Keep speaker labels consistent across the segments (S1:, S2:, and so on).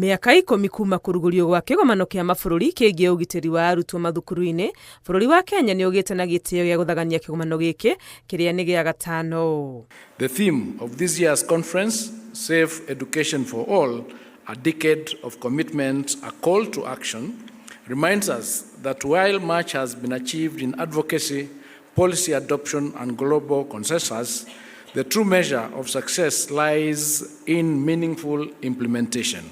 S1: Mĩaka 10 kuma kũrugũrio gwa kĩgomano kĩa mabũrũri kĩgiĩ ũgitĩri wa arutwo mathukuru-inĩ, bũrũri wa Kenya nĩ ũgĩte na gĩtĩo gĩa gũthagania kĩgomano gĩkĩ kĩrĩa nĩ gĩa gatano.
S2: The theme of this year's conference, Safe Education for All, a decade of commitment, a call to action, reminds us that while much has been achieved in advocacy, policy adoption and global consensus, the true measure of success lies in meaningful implementation.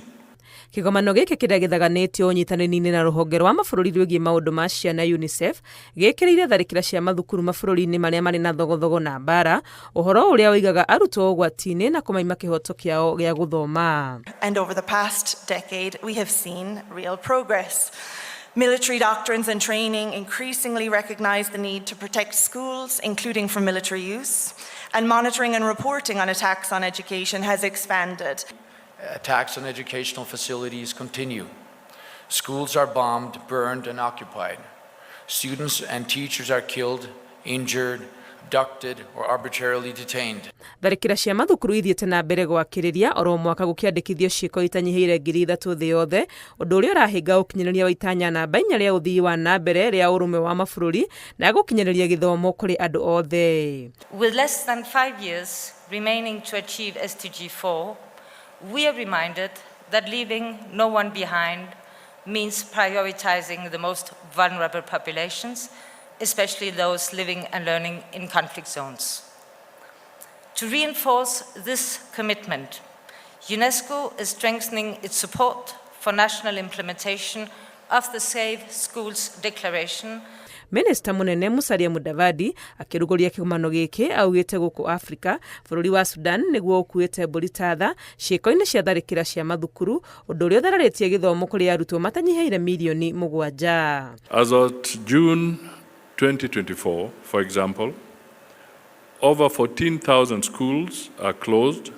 S1: Kĩgomano gĩkĩ kĩrĩa gĩthaganĩtio ũnyitanĩri-inĩ na rũhonge rwa mabũrũri rwĩgiĩ maũndũ ma ciana UNICEF gĩkĩrĩire tharĩkĩra cia mathukuru mabũrũri-inĩ marĩa marĩ na thogothogo na mbara, ũhoro ũrĩa ũigaga arutwo ũgwati-inĩ na kũmaima kĩhoto kĩao gĩa gũthoma.
S3: And over the past decade we have seen real progress. Military doctrines and training increasingly recognize the need to protect schools, including from military use, and monitoring and reporting on attacks on education has expanded.
S4: Attacks on educational facilities continue. Schools are bombed, burned, and occupied. Students and teachers are killed, injured, abducted, or arbitrarily detained.
S1: Tharĩkĩra cia mathukuru ithiĩte na mbere gwakĩrĩria oro mwaka gũkĩandĩkithio ciĩko itanyihĩire 3,000 thĩ yothe, ũndũ ũrĩa ũrahinga ũkinyanĩria wa itanya namba 4 rĩa ũthii wa na mbere rĩa ũrũmwe wa mabũrũri na gũkinyanĩria gĩthomo kũrĩ andũ othe.
S5: With less than 5 years remaining to achieve SDG 4, we are reminded that leaving no one behind means prioritizing the most vulnerable populations, especially those living and learning in conflict zones. To reinforce this commitment, UNESCO is strengthening its support for national implementation of the Safe Schools Declaration.
S1: Minista munene Mũdavadi akĩrugũria kĩgomano gĩkĩ augĩte gũkũ Afrika, bũrũri wa Sudan nĩguo ũkuĩte mbũri ta tha ciĩko-inĩ cia tharĩkĩra cia mathukuru, ũndũ ũrĩa ũthararĩtie gĩthomo kũrĩ arutwo matanyihiire milioni 7.
S6: As of June 2024, for example, over 14,000 schools are closed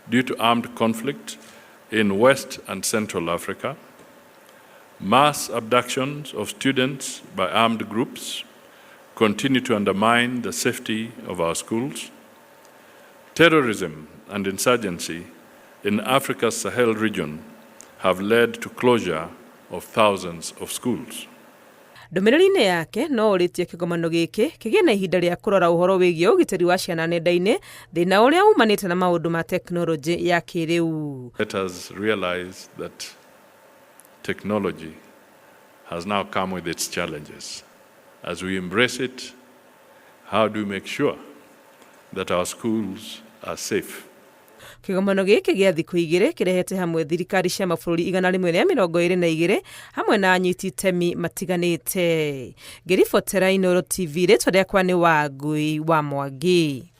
S6: due to armed conflict in West and Central Africa. Mass abductions of students by armed groups continue to undermine the safety of our schools. Terrorism and insurgency in Africa's Sahel region have led to closure of thousands of schools.
S1: Ndũmĩrĩri-inĩ yake no ũrĩtie kĩgomano gĩkĩ kĩgĩe na ihinda rĩa kũrora ũhoro wĩgiĩ ũgitĩri wa ciana nenda-inĩ, thĩna ũrĩa umanĩte na maũndũ ma tekinoronjĩ ya kĩrĩu.
S6: Let us realize that technology has now come with its challenges. As we embrace it, how do we make sure that our schools are safe?
S1: Kĩgomano gĩkĩ gĩa thikũ 2 kĩrehete hamwe thirikari cia mabũrũri 122 hamwe na anyiti itemi matiganĩte. Ngĩribotera Inooro TV, rĩtwa rĩakwa nĩ Wangui wa Mwangi.